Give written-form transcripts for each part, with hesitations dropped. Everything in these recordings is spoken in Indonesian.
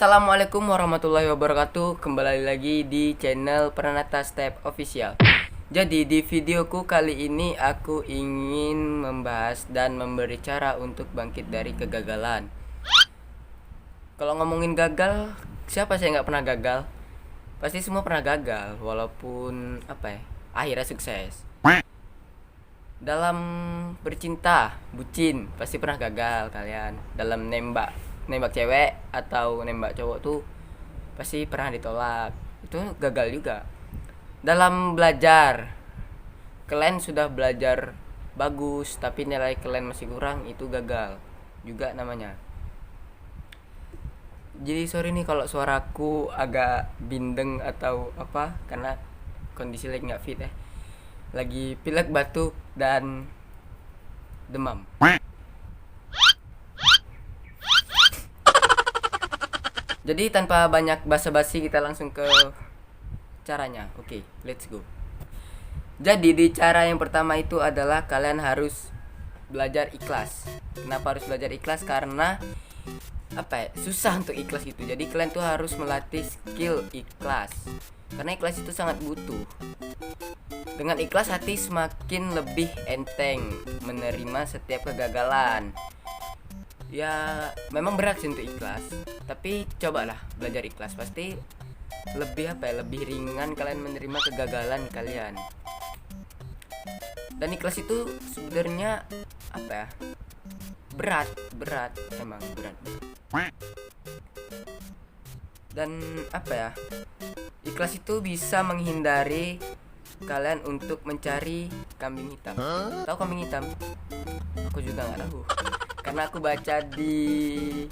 Assalamualaikum warahmatullahi wabarakatuh. Kembali lagi di channel Pranata Step Official. Jadi di videoku kali ini aku ingin membahas dan memberi cara untuk bangkit dari kegagalan. Kalau ngomongin gagal, siapa sih yang nggak pernah gagal? Pasti semua pernah gagal, walaupun akhirnya sukses. Dalam bercinta, bucin, pasti pernah gagal kalian. Dalam nembak cewek atau nembak cowok tuh pasti pernah ditolak, itu gagal juga. Dalam belajar, kalian sudah belajar bagus tapi nilai kalian masih kurang, itu gagal juga namanya. Jadi sorry nih kalau suaraku agak bindeng atau apa, karena kondisi lagi nggak fit lagi pilek, batuk, dan demam. Jadi tanpa banyak basa-basi kita langsung ke caranya. Oke, let's go. Jadi di cara yang pertama itu adalah kalian harus belajar ikhlas. Kenapa harus belajar ikhlas? Karena susah untuk ikhlas gitu. Jadi kalian tuh harus melatih skill ikhlas. Karena ikhlas itu sangat butuh. Dengan ikhlas hati semakin lebih enteng menerima setiap kegagalan. Ya memang berat sih untuk ikhlas, tapi cobalah belajar ikhlas, pasti lebih ringan kalian menerima kegagalan kalian. Dan ikhlas itu sebenarnya berat emang berat. Dan ikhlas itu bisa menghindari kalian untuk mencari kambing hitam. Tahu kambing hitam? Aku juga nggak tahu. Karena aku baca di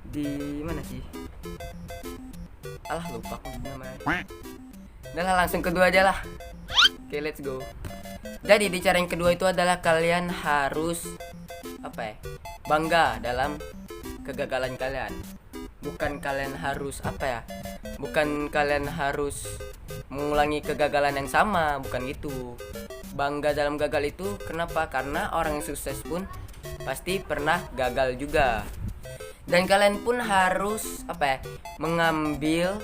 di mana sih? Alah, lupa aku namanya. Udah lah, langsung kedua aja lah. Oke, let's go. Jadi di cara yang kedua itu adalah kalian harus bangga dalam kegagalan kalian. Bukan kalian harus mengulangi kegagalan yang sama, bukan gitu. Bangga dalam gagal itu kenapa? Karena orang yang sukses pun pasti pernah gagal juga. Dan kalian pun harus mengambil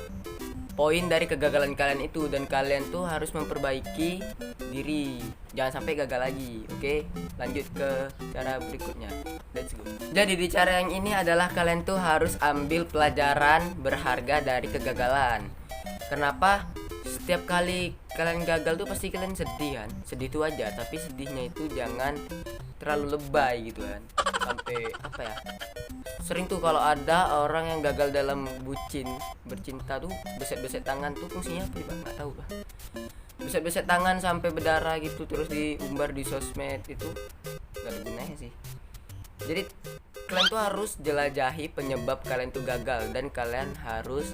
poin dari kegagalan kalian itu, dan kalian tuh harus memperbaiki diri. Jangan sampai gagal lagi. Oke, lanjut ke cara berikutnya. Let's go. Jadi di cara yang ini adalah kalian tuh harus ambil pelajaran berharga dari kegagalan. Kenapa? Setiap kali kalian gagal tuh pasti kalian sedih kan? Sedih itu wajar, tapi sedihnya itu jangan terlalu lebay gitu kan. Sampai sering tuh kalau ada orang yang gagal dalam bercinta tuh beset-beset tangan tuh fungsinya apa ya, nggak tahu lah. Beset-beset tangan sampai berdarah gitu, terus diumbar di sosmed, itu nggak ada gunanya sih. Jadi kalian tuh harus jelajahi penyebab kalian tuh gagal, dan kalian harus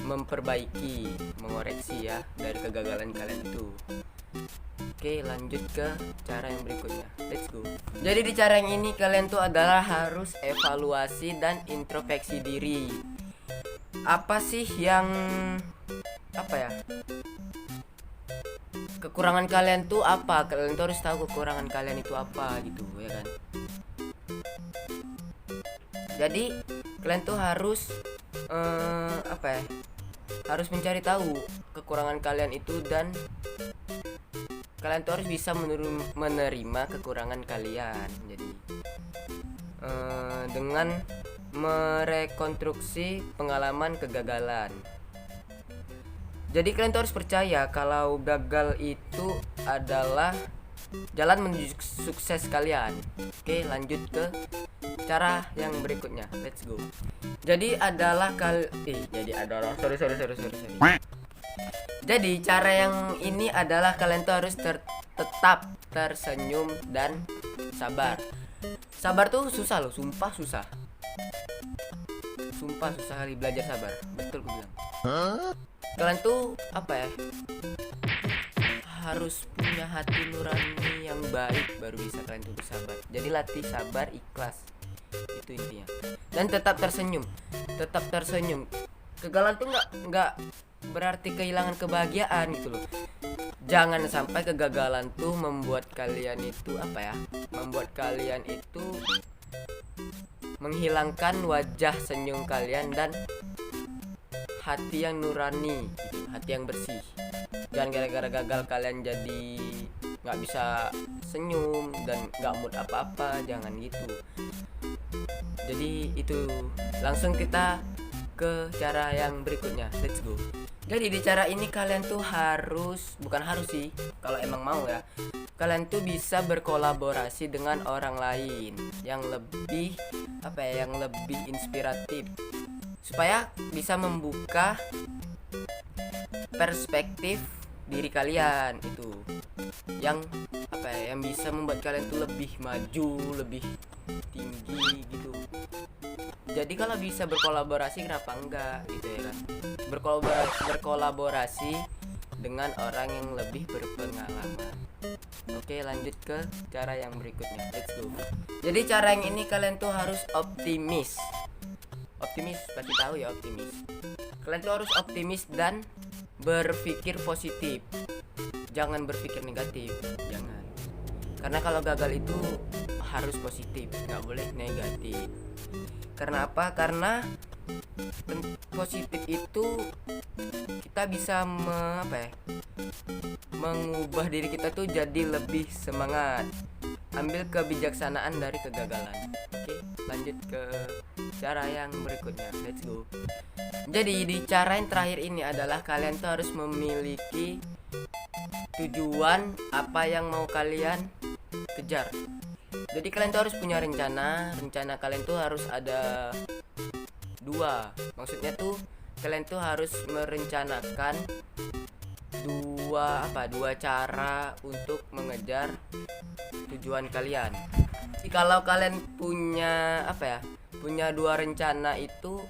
memperbaiki, mengoreksi ya dari kegagalan kalian itu. Oke, lanjut ke cara yang berikutnya. Let's go. Jadi di cara yang ini kalian tuh adalah harus evaluasi dan introspeksi diri. Apa sih yang kekurangan kalian tuh apa? Kalian tuh harus tahu kekurangan kalian itu apa gitu, ya kan? Jadi kalian tuh harus harus mencari tahu kekurangan kalian itu, dan kalian tuh harus bisa menerima kekurangan kalian. Jadi dengan merekonstruksi pengalaman kegagalan. Jadi kalian tuh harus percaya kalau gagal itu adalah jalan menuju sukses kalian. Oke, lanjut ke cara yang berikutnya. Let's go. Jadi cara yang ini adalah kalian tuh harus tetap tersenyum dan sabar. Sabar tuh susah loh, sumpah susah. Sumpah susah kali belajar sabar. Betul gue bilang. Kalian tuh harus punya hati nurani yang baik baru bisa kalian tuh bersabar. Jadi latih sabar, ikhlas, itu intinya. Dan tetap tersenyum. Kegagalan tuh nggak berarti kehilangan kebahagiaan gitu loh. Jangan sampai kegagalan tuh membuat kalian itu menghilangkan wajah senyum kalian dan hati yang nurani gitu, hati yang bersih. Jangan gara-gara gagal kalian jadi nggak bisa senyum dan nggak mood apa-apa, jangan gitu. Jadi itu, langsung kita ke cara yang berikutnya, let's go. Jadi di cara ini kalian tuh bukan harus sih, kalau emang mau ya, kalian tuh bisa berkolaborasi dengan orang lain yang lebih yang lebih inspiratif, supaya bisa membuka perspektif diri kalian itu, yang yang bisa membuat kalian tuh lebih maju, lebih tinggi gitu. Jadi kalau bisa berkolaborasi, kenapa enggak gitu ya kan? Berkolaborasi dengan orang yang lebih berpengalaman. Oke, lanjut ke cara yang berikutnya, let's go. Jadi cara yang ini kalian tuh harus optimis, pasti tahu ya optimis. Kalian tuh harus optimis dan berpikir positif, jangan berpikir negatif, jangan. Karena kalau gagal itu harus positif, nggak boleh negatif. Karena apa? Karena positif itu kita bisa mengubah diri kita tuh jadi lebih semangat. Ambil kebijaksanaan dari kegagalan. Oke, lanjut ke cara yang berikutnya, let's go. Jadi di cara yang terakhir ini adalah kalian tuh harus memiliki tujuan apa yang mau kalian kejar. Jadi kalian tuh harus punya rencana kalian tuh harus ada dua. Maksudnya tuh kalian tuh harus merencanakan dua cara untuk mengejar tujuan kalian. Jadi kalau kalian punya punya dua rencana itu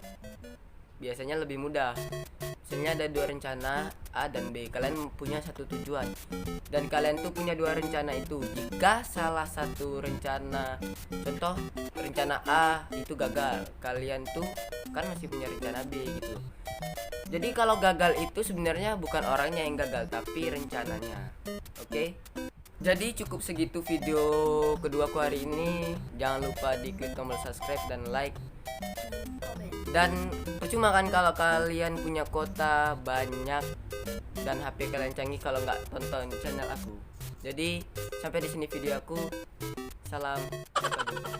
biasanya lebih mudah. Misalnya ada dua rencana A dan B, kalian punya satu tujuan, dan kalian tuh punya dua rencana itu. Jika salah satu rencana, contoh rencana A itu gagal, kalian tuh kan masih punya rencana B gitu. Jadi kalau gagal itu sebenarnya bukan orangnya yang gagal, tapi rencananya. Oke? Jadi cukup segitu video keduaku hari ini. Jangan lupa diklik tombol subscribe dan like. Dan percuma kan kalau kalian punya kuota banyak dan HP kalian canggih kalau nggak tonton channel aku. Jadi sampai di sini video aku. Salam, sampai jumpa.